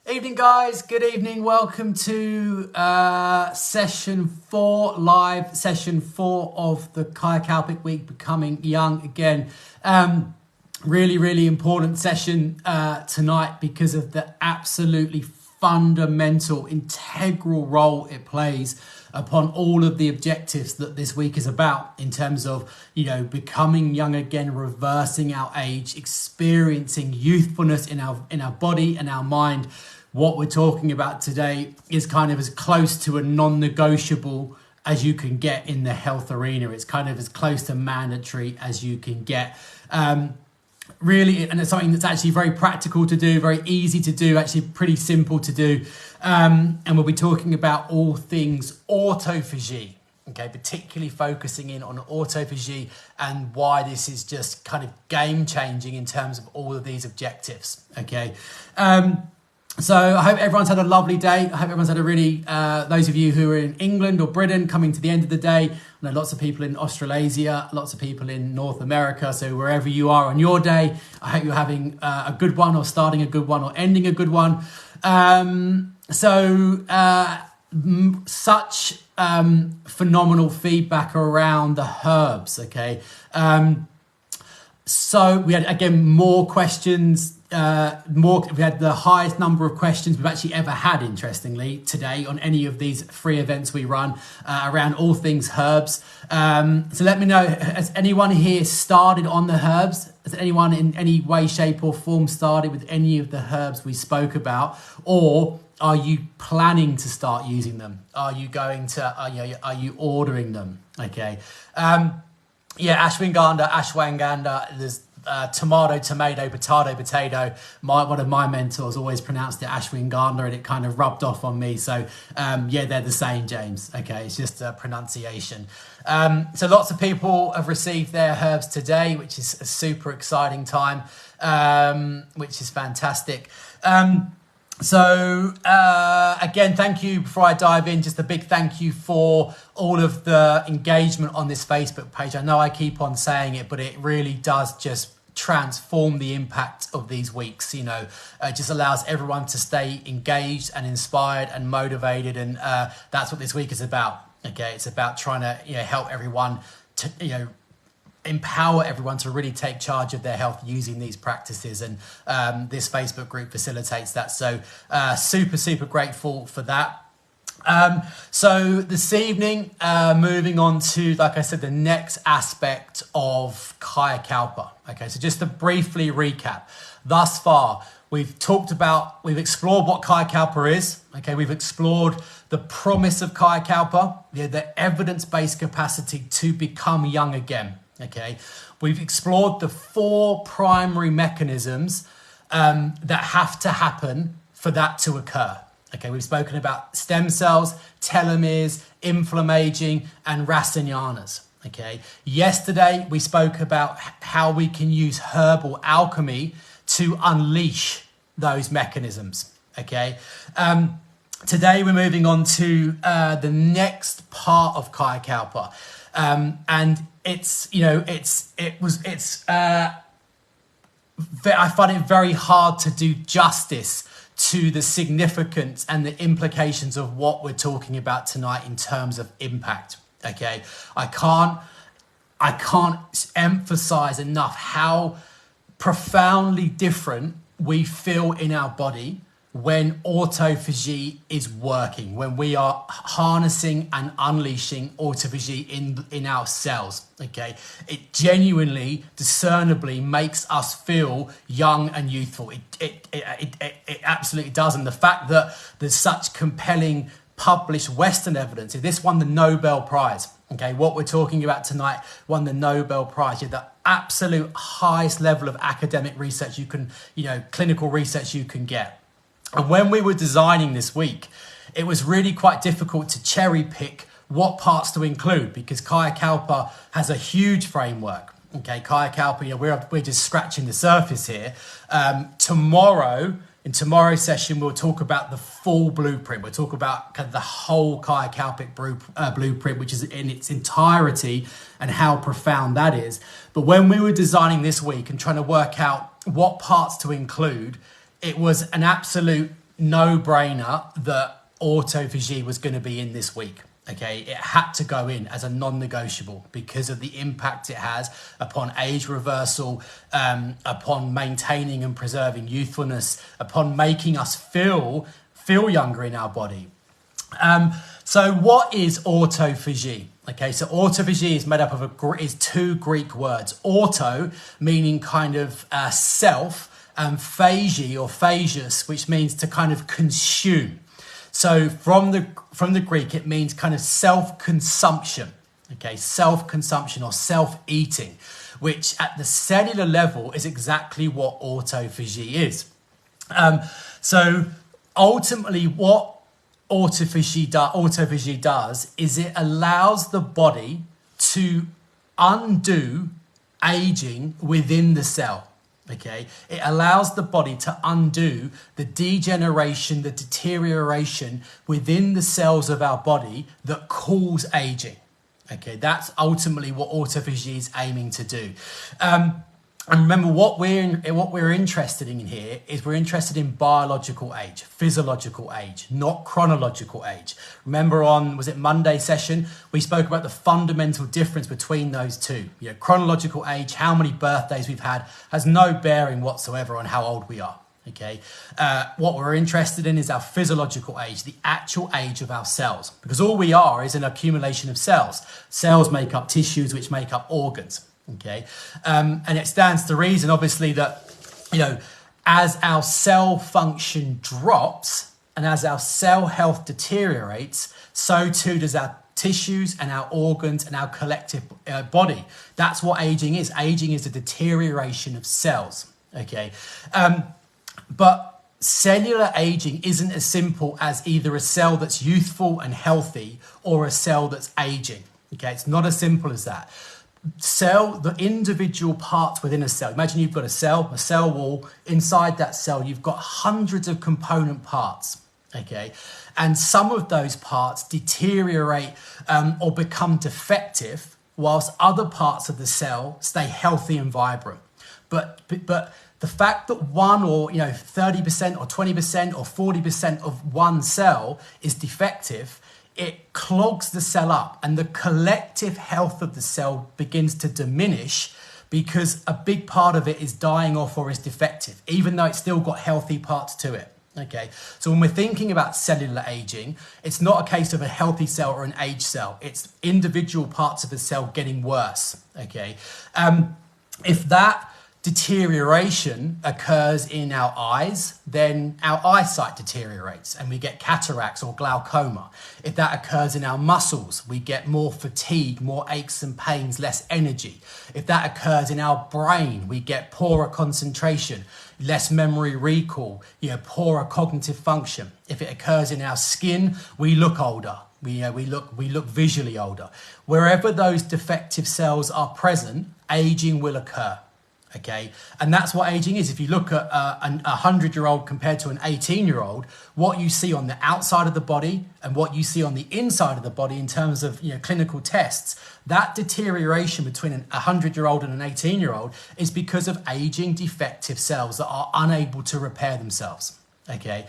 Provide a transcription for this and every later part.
Evening, guys. Good evening. Welcome to session 4, live session 4 of the Kaya Kalpic week, Becoming Young Again. Really important session tonight because of the absolutely fundamental, integral role it plays upon all of the objectives that this week is about in terms of, becoming young again, reversing our age, experiencing youthfulness in our body and our mind. What we're talking about today is kind of as close to a non-negotiable as you can get in the health arena. It's kind of as close to mandatory as you can get. Really, and it's something that's actually very practical to do, very easy to do, actually pretty simple to do. And we'll be talking about all things autophagy, okay, particularly focusing in on autophagy and why this is just kind of game changing in terms of all of these objectives, okay. So I hope everyone's had a lovely day. I hope everyone's had a really, those of you who are in England or Britain coming to the end of the day. I know lots of people in Australasia, lots of people in North America. So wherever you are on your day, I hope you're having a good one or starting a good one or ending a good one. Such phenomenal feedback around the herbs, okay? So we had, again, more questions. We had the highest number of questions we've actually ever had, interestingly, today on any of these free events we run around all things herbs. So let me know, has anyone here started on the herbs? Has anyone in any way, shape or form started with any of the herbs we spoke about? Or are you planning to start using them? Are you going to, are you ordering them? Okay. Ashwagandha, there's tomato, potato. One of my mentors always pronounced it ashwagandha, and it kind of rubbed off on me. So they're the same, James. Okay, it's just a pronunciation. So lots of people have received their herbs today, which is a super exciting time, which is fantastic. Again, thank you. Before I dive in, just a big thank you for all of the engagement on this Facebook page. I know I keep on saying it, but it really does just transform the impact of these weeks. It just allows everyone to stay engaged and inspired and motivated. And that's what this week is about. Okay. It's about trying to, help everyone to, empower everyone to really take charge of their health using these practices, and this Facebook group facilitates that. So super grateful for that. So this evening, moving on to, like I said, the next aspect of Kaya Kalpa. Okay, so just to briefly recap, thus far we've explored what Kaya Kalpa is. Okay, we've explored the promise of Kaya Kalpa, the evidence-based capacity to become young again. Okay, we've explored the 4 primary mechanisms that have to happen for that to occur. Okay, we've spoken about stem cells, telomeres, inflammaging, and Rasayyanas. Okay, yesterday we spoke about how we can use herbal alchemy to unleash those mechanisms. Okay, today we're moving on to the next part of Kaya Kalpa, and I find it very hard to do justice to the significance and the implications of what we're talking about tonight in terms of impact. Okay, I can't emphasize enough how profoundly different we feel in our body when autophagy is working, when we are harnessing and unleashing autophagy in our cells. Okay, it genuinely, discernibly makes us feel young and youthful. It absolutely does. And the fact that there's such compelling published Western evidence, this won the Nobel Prize. Okay, what we're talking about tonight won the Nobel Prize. The absolute highest level of academic research you can, clinical research you can get. And when we were designing this week, it was really quite difficult to cherry pick what parts to include, because Kaya Kalpa has a huge framework. Okay, Kaya Kalpa, we're just scratching the surface here. In tomorrow's session, we'll talk about the full blueprint. We'll talk about kind of the whole Kaya Kalpic blueprint, which is in its entirety, and how profound that is. But when we were designing this week and trying to work out what parts to include, it was an absolute no-brainer that autophagy was going to be in this week. Okay, it had to go in as a non-negotiable because of the impact it has upon age reversal, upon maintaining and preserving youthfulness, upon making us feel younger in our body. So what is autophagy? Okay, so autophagy is made up of two Greek words. Auto, meaning kind of self, and phagy or phagus, which means to kind of consume. So from the Greek, it means kind of self-consumption, okay, self-consumption or self-eating, which at the cellular level is exactly what autophagy is. So ultimately what autophagy does is it allows the body to undo aging within the cell. Okay, it allows the body to undo the degeneration, the deterioration within the cells of our body that cause aging. Okay, that's ultimately what autophagy is aiming to do. And remember, what we're interested in here is we're interested in biological age, physiological age, not chronological age. Remember was it Monday session, we spoke about the fundamental difference between those two. You know, chronological age, how many birthdays we've had, has no bearing whatsoever on how old we are. Okay, what we're interested in is our physiological age, the actual age of our cells, because all we are is an accumulation of cells. Cells make up tissues, which make up organs. Okay, and it stands to reason, obviously, that, you know, as our cell function drops and as our cell health deteriorates, so too does our tissues and our organs and our collective body. That's what aging is. Aging is a deterioration of cells. Okay, but cellular aging isn't as simple as either a cell that's youthful and healthy or a cell that's aging. Okay, it's not as simple as that. The individual parts within a cell. Imagine you've got a cell wall. Inside that cell, you've got hundreds of component parts. Okay, and some of those parts deteriorate or become defective, whilst other parts of the cell stay healthy and vibrant. But the fact that 1 or 30% or 20% or 40% of one cell is defective, it clogs the cell up and the collective health of the cell begins to diminish because a big part of it is dying off or is defective, even though it's still got healthy parts to it. Okay, so when we're thinking about cellular aging, it's not a case of a healthy cell or an aged cell. It's individual parts of the cell getting worse. Okay, if that deterioration occurs in our eyes, then our eyesight deteriorates and we get cataracts or glaucoma. If that occurs in our muscles, we get more fatigue, more aches and pains, less energy. If that occurs in our brain, we get poorer concentration, less memory recall, poorer cognitive function. If it occurs in our skin, we look older. We look visually older. Wherever those defective cells are present, aging will occur. Okay, and that's what aging is. If you look at a 100-year-old compared to an 18-year-old, what you see on the outside of the body and what you see on the inside of the body in terms of clinical tests, that deterioration between a 100-year-old and an 18-year-old is because of aging defective cells that are unable to repair themselves. Okay,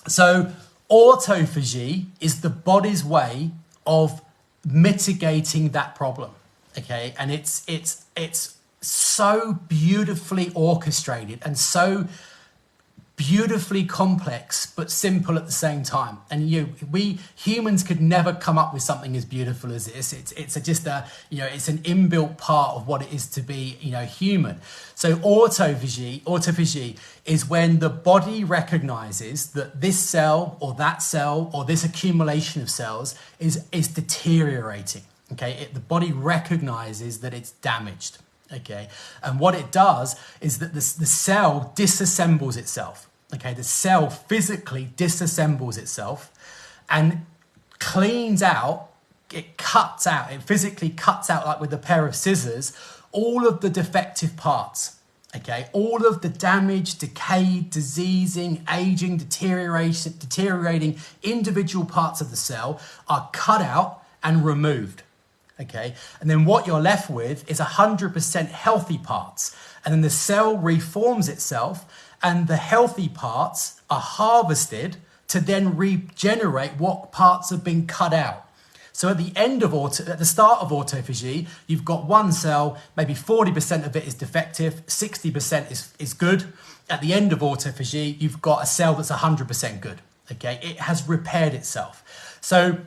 so autophagy is the body's way of mitigating that problem. Okay, and it's so beautifully orchestrated and so beautifully complex but simple at the same time. And we humans could never come up with something as beautiful as this. It's an inbuilt part of what it is to be human. So autophagy is when the body recognizes that this cell or this accumulation of cells is deteriorating. Okay, the body recognizes that it's damaged. Okay, and what it does is that the cell disassembles itself. Okay, the cell physically disassembles itself and cleans out, it physically cuts out, like with a pair of scissors, all of the defective parts. Okay, all of the damaged, decayed, diseasing, aging, deteriorating individual parts of the cell are cut out and removed. Okay, and then what you're left with is 100% healthy parts. and then the cell reforms itself, and the healthy parts are harvested to then regenerate what parts have been cut out. So at the end of at the start of autophagy, you've got one cell, maybe 40% of it is defective, 60% is good. At the end of autophagy, you've got a cell that's 100% good. Okay, it has repaired itself. So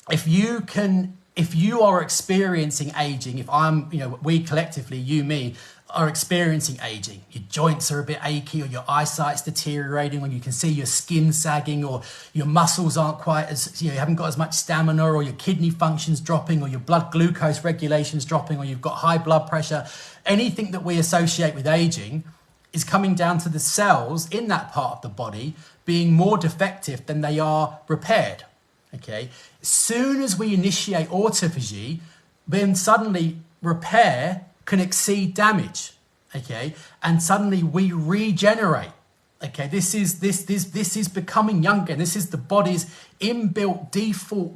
if you are experiencing aging, if I'm, we collectively, you, me, are experiencing aging, your joints are a bit achy, or your eyesight's deteriorating, or you can see your skin sagging, or your muscles aren't quite as, you haven't got as much stamina, or your kidney function's dropping, or your blood glucose regulation's dropping, or you've got high blood pressure, anything that we associate with aging is coming down to the cells in that part of the body being more defective than they are repaired. Okay, as soon as we initiate autophagy, then suddenly repair can exceed damage. Okay, and suddenly we regenerate. Okay, this is becoming younger. This is the body's inbuilt default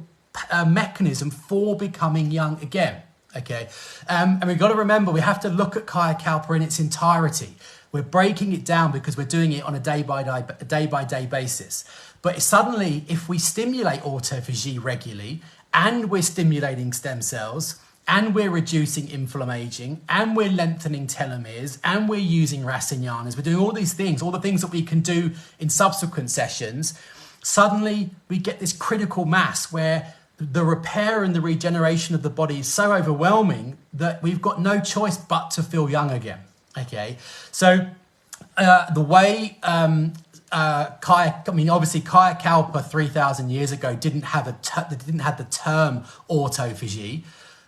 mechanism for becoming young again. Okay, and we've got to remember, we have to look at Kaya Kalpa in its entirety. We're breaking it down because we're doing it on a day-by-day basis. But suddenly, if we stimulate autophagy regularly, and we're stimulating stem cells, and we're reducing inflammation, and we're lengthening telomeres, and we're using racinianas, we're doing all these things, all the things that we can do in subsequent sessions, suddenly we get this critical mass where the repair and the regeneration of the body is so overwhelming that we've got no choice but to feel young again. Okay, so the way obviously Kaya Kalpa 3,000 years ago didn't have the term autophagy,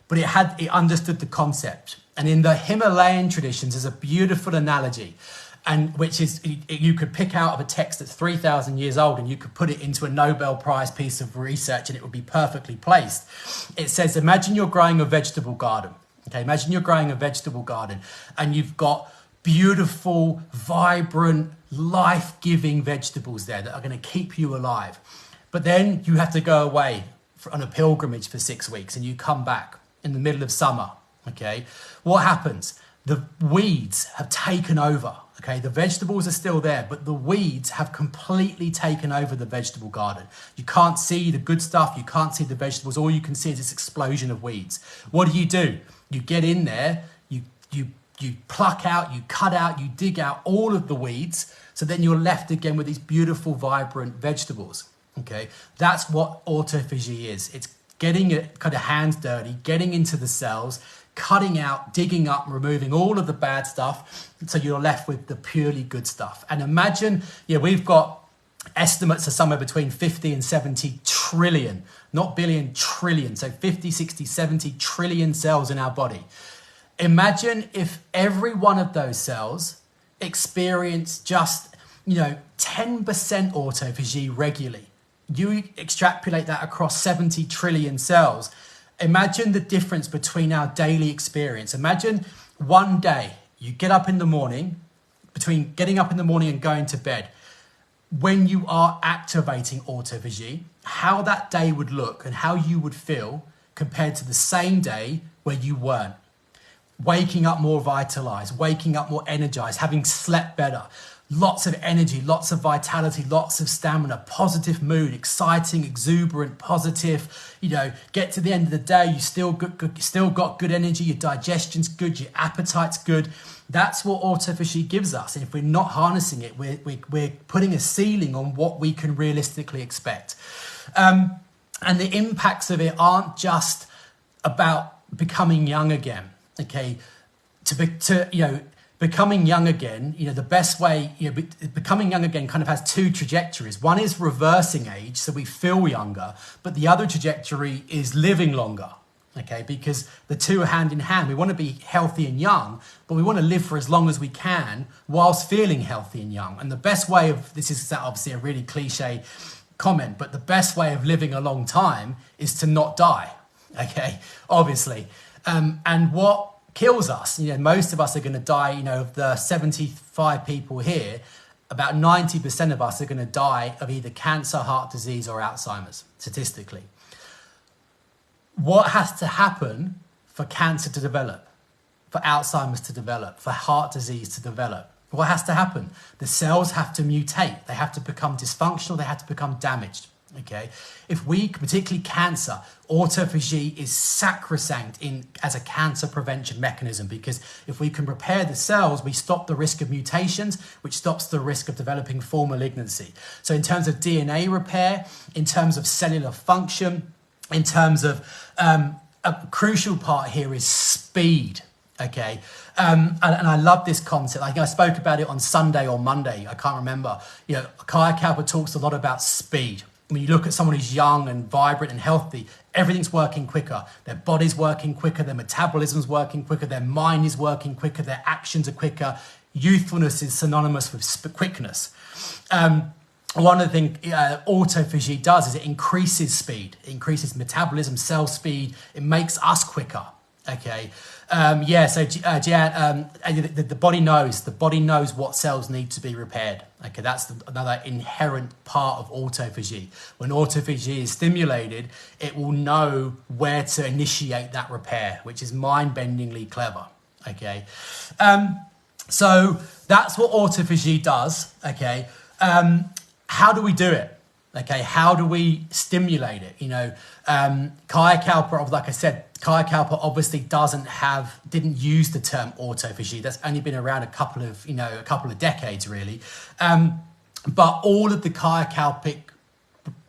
but it understood the concept. And in the Himalayan traditions, there's a beautiful analogy, and which is you could pick out of a text that's 3,000 years old and you could put it into a Nobel Prize piece of research and it would be perfectly placed. It says, imagine you're growing a vegetable garden. Okay, imagine you're growing a vegetable garden and you've got beautiful, vibrant, life-giving vegetables there that are going to keep you alive. But then you have to go away on a pilgrimage for 6 weeks and you come back in the middle of summer. Okay, what happens? The weeds have taken over. Okay, the vegetables are still there, but the weeds have completely taken over the vegetable garden. You can't see the good stuff. You can't see the vegetables. All you can see is this explosion of weeds. What do? You get in there, you pluck out, you cut out, you dig out all of the weeds. So then you're left again with these beautiful, vibrant vegetables. Okay, that's what autophagy is. It's getting it kind of hands dirty, getting into the cells, cutting out, digging up, removing all of the bad stuff, so you're left with the purely good stuff. And imagine, we've got estimates of somewhere between 50 and 70 trillion, not billion, trillion. So 50, 60, 70 trillion cells in our body. Imagine if every one of those cells experienced just, 10% autophagy regularly. You extrapolate that across 70 trillion cells. Imagine the difference between our daily experience. Imagine one day you get up in the morning, between getting up in the morning and going to bed, when you are activating autophagy, how that day would look and how you would feel compared to the same day where you weren't. Waking up more vitalized, waking up more energized, having slept better, lots of energy, lots of vitality, lots of stamina, positive mood, exciting, exuberant, positive. Get to the end of the day, you still got good energy, your digestion's good, your appetite's good. That's what autophagy gives us. And if we're not harnessing it, we're putting a ceiling on what we can realistically expect. And the impacts of it aren't just about becoming young again. Okay, becoming young again, the best way, becoming young again kind of has two trajectories. One is reversing age, so we feel younger, but the other trajectory is living longer. Okay, because the two are hand in hand. We want to be healthy and young, but we want to live for as long as we can whilst feeling healthy and young. And the best way this is obviously a really cliche comment, but the best way of living a long time is to not die. Okay, obviously. And what kills us, most of us are going to die, of the 75 people here, about 90% of us are going to die of either cancer, heart disease, or Alzheimer's, statistically. What has to happen for cancer to develop, for Alzheimer's to develop, for heart disease to develop? What has to happen? The cells have to mutate. They have to become dysfunctional. They have to become damaged. Okay, if we, particularly cancer, autophagy is sacrosanct as a cancer prevention mechanism, because if we can repair the cells, we stop the risk of mutations, which stops the risk of developing full malignancy. So in terms of DNA repair, in terms of cellular function, in terms of a crucial part here is speed. Okay, and I love this concept. I think I spoke about it on Sunday or Monday. I can't remember. You know, Kaya Kalpic talks a lot about speed. When you look at someone who's young and vibrant and healthy, everything's working quicker. Their body's working quicker, their metabolism's working quicker, their mind is working quicker, their actions are quicker. Youthfulness is synonymous with quickness. One of the things autophagy does is it increases speed, it increases metabolism, cell speed, it makes us quicker. Okay, so Jan, the body knows what cells need to be repaired. Okay, that's another inherent part of autophagy. When autophagy is stimulated, it will know where to initiate that repair, which is mind-bendingly clever. Okay, so that's what autophagy does. Okay, how do we do it? Okay, how do we stimulate it? You know, Kaya Kalpic, like I said, Kaya Kalpic obviously didn't use the term autophagy. That's only been around a couple of decades really. But all of the Kaya Kalpic,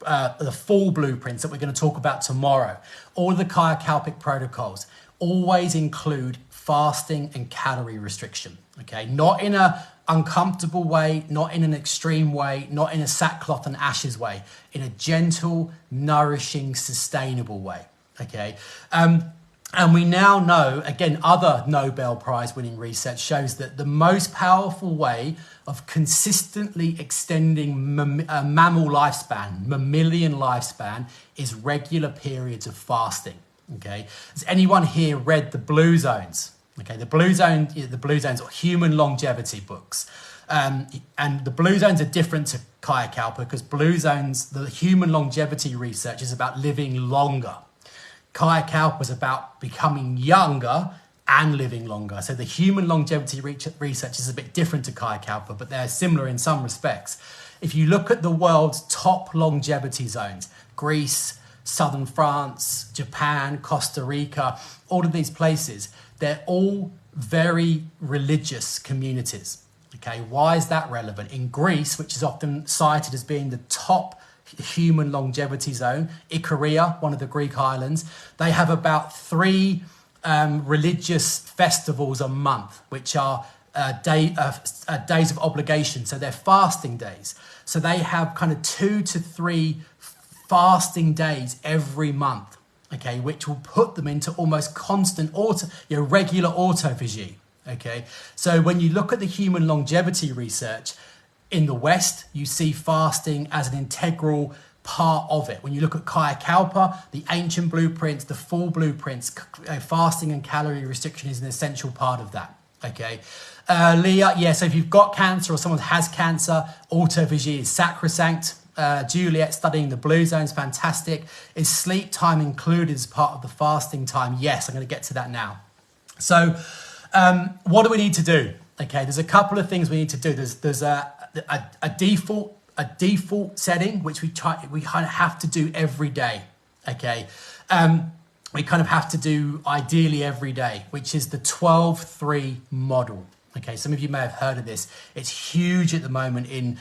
the full blueprints that we're going to talk about tomorrow, all of the Kaya Kalpic protocols always include fasting and calorie restriction. Okay, not in a uncomfortable way, not in an extreme way, not in a sackcloth and ashes way, in a gentle, nourishing, sustainable way. Okay, and we now know, again, other Nobel Prize winning research shows that the most powerful way of consistently extending mammal lifespan, mammalian lifespan, is regular periods of fasting. Okay, has anyone here read the Blue Zones? Okay, the Blue Zones are human longevity books. And the Blue Zones are different to Kaya Kalpic because Blue Zones, the human longevity research is about living longer. Kaya Kalpic was about becoming younger and living longer. So the human longevity research is a bit different to Kaya Kalpic, but they're similar in some respects. If you look at the world's top longevity zones, Greece, southern France, Japan, Costa Rica, all of these places, they're all very religious communities. Okay, why is that relevant? In Greece, which is often cited as being the top human longevity zone, Ikaria, one of the Greek islands, they have about 3 religious festivals a month, which are days of obligation. So they're fasting days. So they have kind of 2 to 3 fasting days every month. Okay, which will put them into almost constant regular autophagy. Okay, so when you look at the human longevity research in the West, you see fasting as an integral part of it. When you look at Kaya Kalpic, the ancient blueprints, the full blueprints, fasting and calorie restriction is an essential part of that. Okay, Leah, so if you've got cancer or someone has cancer, autophagy is sacrosanct. Juliet, studying the Blue Zones, fantastic. Is sleep time included as part of the fasting time? Yes, I'm going to get to that now. So what do we need to do? Okay, there's a couple of things we need to do. There's a default setting, which we kind of have to do every day. Okay, we kind of have to do ideally every day, which is the 12-3 model. Okay, some of you may have heard of this. It's huge at the moment in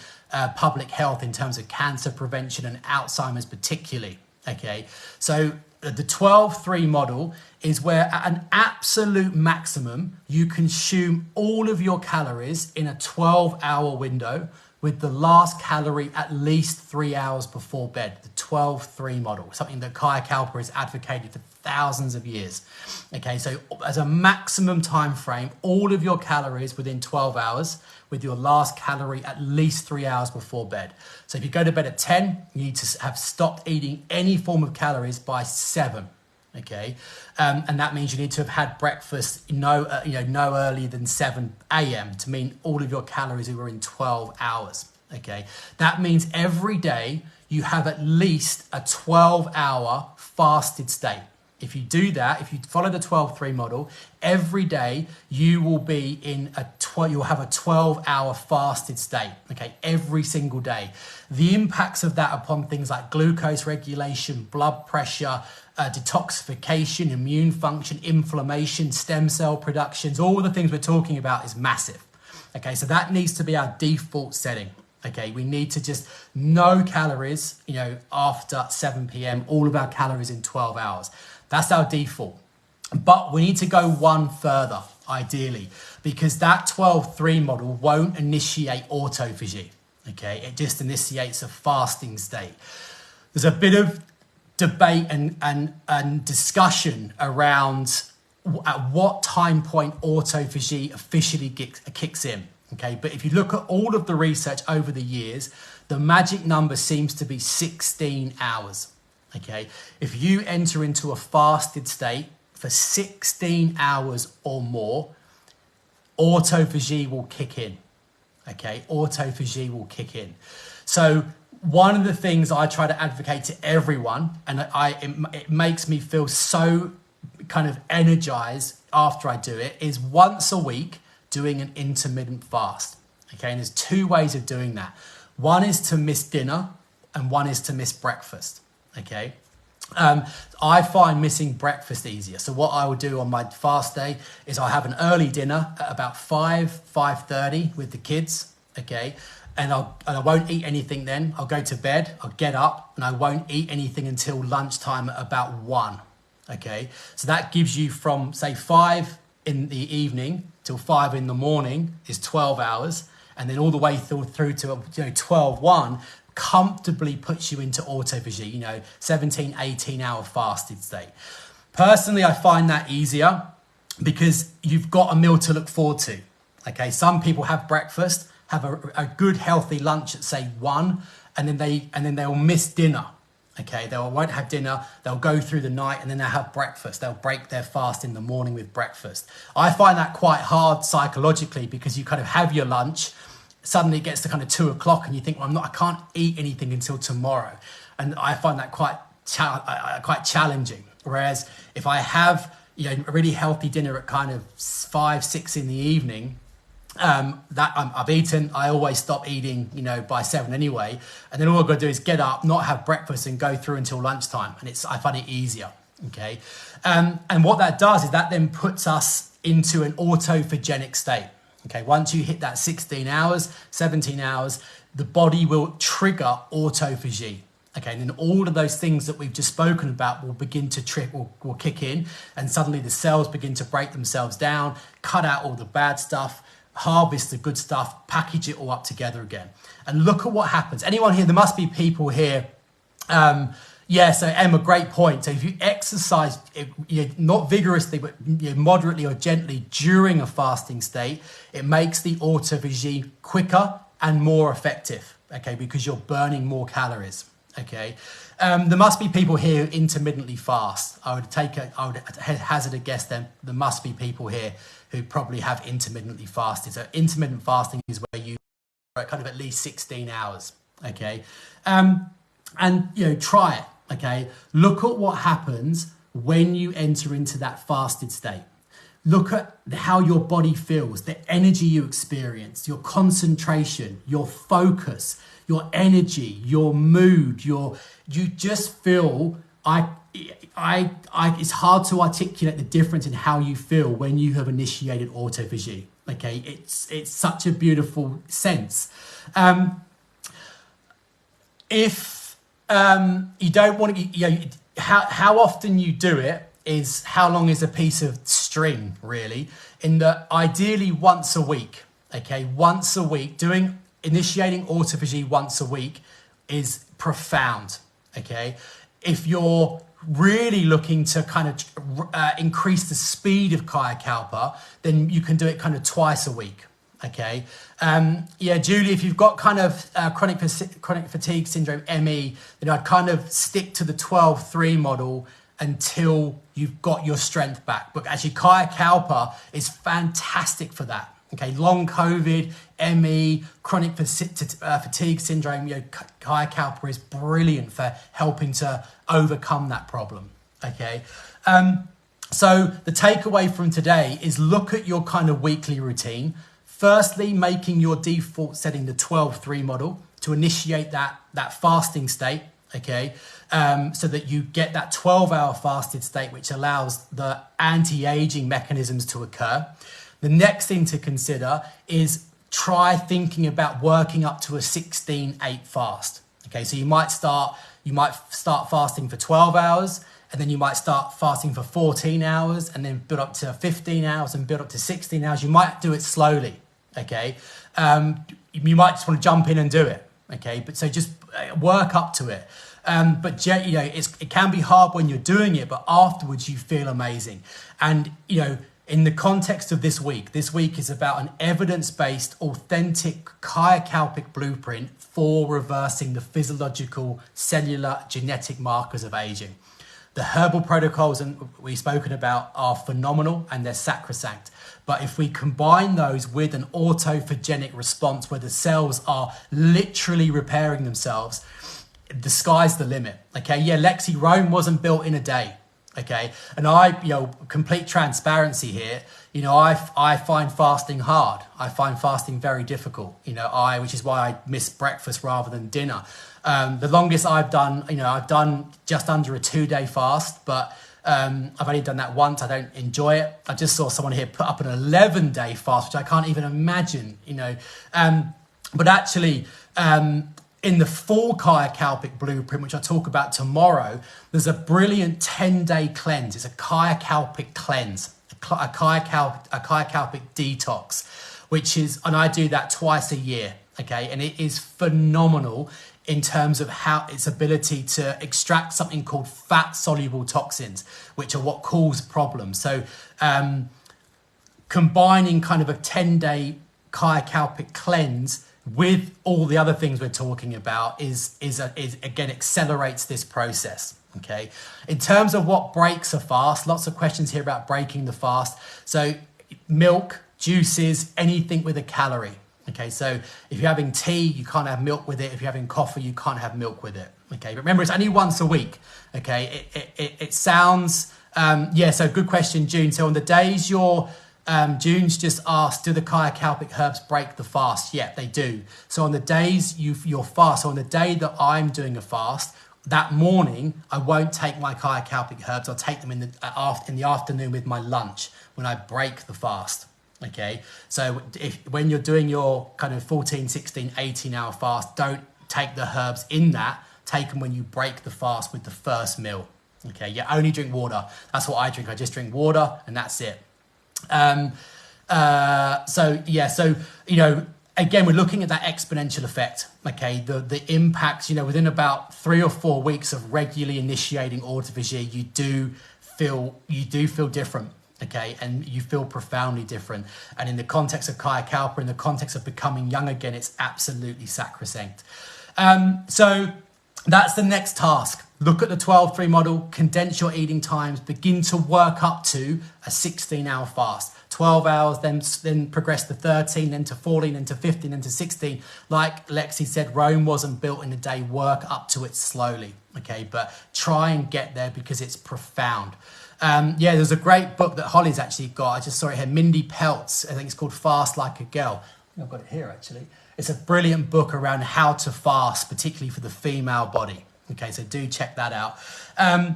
public health in terms of cancer prevention and Alzheimer's particularly. Okay, so the 12-3 model is where at an absolute maximum, you consume all of your calories in a 12-hour window with the last calorie at least 3 hours before bed, the 12-3 model, something that Kaya Kalpic has advocated for thousands of years. Okay, so as a maximum time frame, all of your calories within 12 hours with your last calorie at least 3 hours before bed. So if you go to bed at 10, you need to have stopped eating any form of calories by 7. Okay, and that means you need to have had breakfast no earlier than 7 a.m. to mean all of your calories are in 12 hours. Okay, that means every day you have at least a 12-hour fasted state. If you do that, if you follow the 12-3 model, every day you will be in you'll have a 12-hour fasted state, okay, every single day. The impacts of that upon things like glucose regulation, blood pressure, detoxification, immune function, inflammation, stem cell productions, all the things we're talking about is massive. Okay, so that needs to be our default setting. Okay, we need to just no calories, after 7 p.m, all of our calories in 12 hours. That's our default. But we need to go one further, ideally, because that 12-3 model won't initiate autophagy. Okay, it just initiates a fasting state. There's a bit of debate and discussion around at what time point autophagy officially kicks in. Okay, but if you look at all of the research over the years, the magic number seems to be 16 hours. Okay, if you enter into a fasted state for 16 hours or more, autophagy will kick in. Okay, autophagy will kick in. So one of the things I try to advocate to everyone, and it makes me feel so kind of energized after I do it, is once a week doing an intermittent fast. Okay, and there's two ways of doing that. One is to miss dinner and one is to miss breakfast. Okay, I find missing breakfast easier. So what I will do on my fast day is I have an early dinner at about 5:30 with the kids. Okay, and I won't eat anything then. I'll go to bed, I'll get up, and I won't eat anything until lunchtime at about 1. Okay, so that gives you from, say, 5 in the evening till 5 in the morning is 12 hours. And then all the way through to 12-1 comfortably puts you into autophagy, 17, 18 hour fasted state. Personally, I find that easier because you've got a meal to look forward to. Okay, some people have breakfast, have a good healthy lunch at say 1, and then they'll miss dinner. Okay, they won't have dinner, they'll go through the night and then they'll have breakfast. They'll break their fast in the morning with breakfast. I find that quite hard psychologically because you kind of have your lunch, suddenly it gets to kind of 2 o'clock and you think, well, I can't eat anything until tomorrow. And I find that quite challenging. Whereas if I have a really healthy dinner at kind of 5, 6 in the evening, that I've eaten, I always stop eating, by 7 anyway. And then all I've got to do is get up, not have breakfast and go through until lunchtime. And I find it easier. Okay. And what that does is that then puts us into an autophagenic state. Okay. Once you hit that 16 hours, 17 hours, the body will trigger autophagy. Okay. And then all of those things that we've just spoken about will begin to will kick in, and suddenly the cells begin to break themselves down, cut out all the bad stuff, harvest the good stuff, package it all up together again. And look at what happens. Anyone here, there must be people here. So Emma, great point. So if you exercise, not vigorously, but moderately or gently during a fasting state, it makes the autophagy quicker and more effective, okay, because you're burning more calories, okay. There must be people here who intermittently fast. I would hazard a guess then there must be people here who probably have intermittently fasted. So intermittent fasting is where you are kind of at least 16 hours, okay? And try it, okay? Look at what happens when you enter into that fasted state. Look at how your body feels, the energy you experience, your concentration, your focus, your energy, your mood, you just feel, it's hard to articulate the difference in how you feel when you have initiated autophagy. Okay, it's such a beautiful sense. If you don't want to, how often you do it is how long is a piece of string, really. In that, ideally once a week. Okay, once a week, initiating autophagy once a week is profound. Okay, if you're really looking to kind of increase the speed of Kaya Kalpa, then you can do it kind of twice a week. Okay. Julie, if you've got kind of chronic fatigue syndrome, ME, then I'd kind of stick to the 12-3 model until you've got your strength back. But actually, Kaya Kalpa is fantastic for that. Okay, long COVID, ME, chronic fatigue syndrome, Kaya Kalpa is brilliant for helping to overcome that problem. Okay. So the takeaway from today is look at your kind of weekly routine. Firstly, making your default setting the 12-3 model to initiate that fasting state, okay? So that you get that 12-hour fasted state, which allows the anti-aging mechanisms to occur. The next thing to consider is try thinking about working up to a 16-8 fast. Okay, so you might start fasting for 12 hours, and then you might start fasting for 14 hours, and then build up to 15 hours and build up to 16 hours. You might do it slowly, okay? You might just want to jump in and do it, okay? But so just work up to it. But you know, it can be hard when you're doing it, but afterwards you feel amazing. And you know, in the context of this week is about an evidence-based, authentic Kaya Kalpic blueprint for reversing the physiological, cellular, genetic markers of aging. The herbal protocols we've spoken about are phenomenal and they're sacrosanct. But if we combine those with an autophagenic response where the cells are literally repairing themselves, the sky's the limit. Okay, yeah, Lexi, Rome wasn't built in a day. Okay, and complete transparency here. You know, I find fasting hard. I find fasting very difficult. You know, which is why I miss breakfast rather than dinner. The longest I've done just under a 2-day fast, but I've only done that once. I don't enjoy it. I just saw someone here put up an 11-day fast, which I can't even imagine. You know, but actually. In the full Kaya Kalpic blueprint, which I'll talk about tomorrow, there's a brilliant 10-day cleanse. It's a Kaya Kalpic cleanse, a Kaya Kalpic detox, and I do that twice a year, okay? And it is phenomenal in terms of how its ability to extract something called fat-soluble toxins, which are what cause problems. So combining kind of a 10-day Kaya Kalpic cleanse with all the other things we're talking about is again accelerates this process. Okay, in terms of what breaks a fast, lots of questions here about breaking the fast. So milk, juices, anything with a calorie. Okay, so if you're having tea, you can't have milk with it. If you're having coffee, you can't have milk with it. Okay, but remember, it's only once a week. Okay, it sounds so good question, June. So on the days June's just asked, do the Kaya Kalpic herbs break the fast? Yeah, they do. So on the days you're fast, so on the day that I'm doing a fast, that morning, I won't take my Kaya Kalpic herbs. I'll take them in the afternoon with my lunch when I break the fast. Okay, so when you're doing your kind of 14, 16, 18-hour fast, don't take the herbs in that. Take them when you break the fast with the first meal. Okay, you only drink water. That's what I drink. I just drink water and that's it. So you know, again, we're looking at that exponential effect. Okay, the impacts, you know, within about 3 or 4 weeks of regularly initiating autophagy, you do feel different. Okay, and you feel profoundly different. And in the context of Kaya Kalpa, in the context of becoming young again, it's absolutely sacrosanct. So that's the next task. Look at the 12-3 model, condense your eating times, begin to work up to a 16-hour fast. 12 hours, then progress to 13, then to 14, then to 15, then to 16. Like Lexi said, Rome wasn't built in a day. Work up to it slowly, okay? But try and get there because it's profound. There's a great book that Holly's actually got. I just saw it here, Mindy Peltz. I think it's called Fast Like a Girl. I've got it here, actually. It's a brilliant book around how to fast, particularly for the female body. Okay, so do check that out. I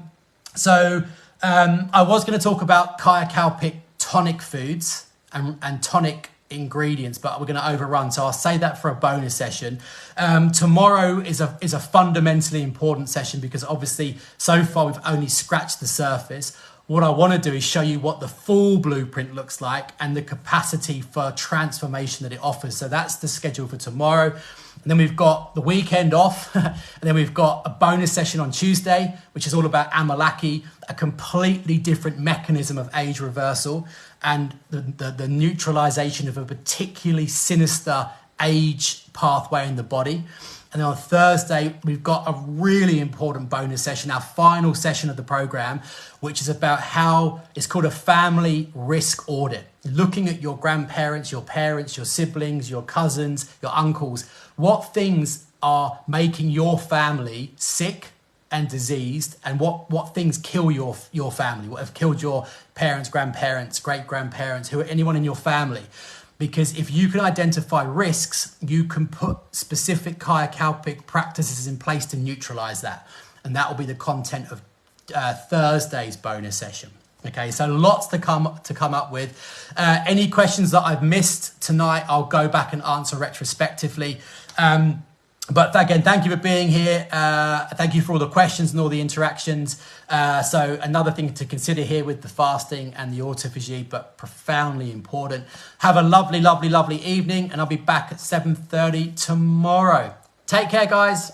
was going to talk about Kaya Kalpic tonic foods and tonic ingredients, but we're going to overrun, so I'll say that for a bonus session. Tomorrow is a fundamentally important session because obviously so far we've only scratched the surface. What I want to do is show you what the full blueprint looks like and the capacity for transformation that it offers. So that's the schedule for tomorrow. And then we've got the weekend off, and then we've got a bonus session on Tuesday, which is all about Amalaki, a completely different mechanism of age reversal and the neutralization of a particularly sinister age pathway in the body. And then on Thursday, we've got a really important bonus session, our final session of the program, which is about how it's called a family risk audit. Looking at your grandparents, your parents, your siblings, your cousins, your uncles. What things are making your family sick and diseased, and what things kill your family, what have killed your parents, grandparents, great-grandparents, anyone in your family. Because if you can identify risks, you can put specific Kaya Kalpic practices in place to neutralize that. And that will be the content of Thursday's bonus session. Okay, so lots to come up with. Any questions that I've missed tonight, I'll go back and answer retrospectively. But again, thank you for being here. Thank you for all the questions and all the interactions. So another thing to consider here with the fasting and the autophagy, but profoundly important. Have a lovely, lovely, lovely evening, and I'll be back at 7:30 tomorrow. Take care, guys.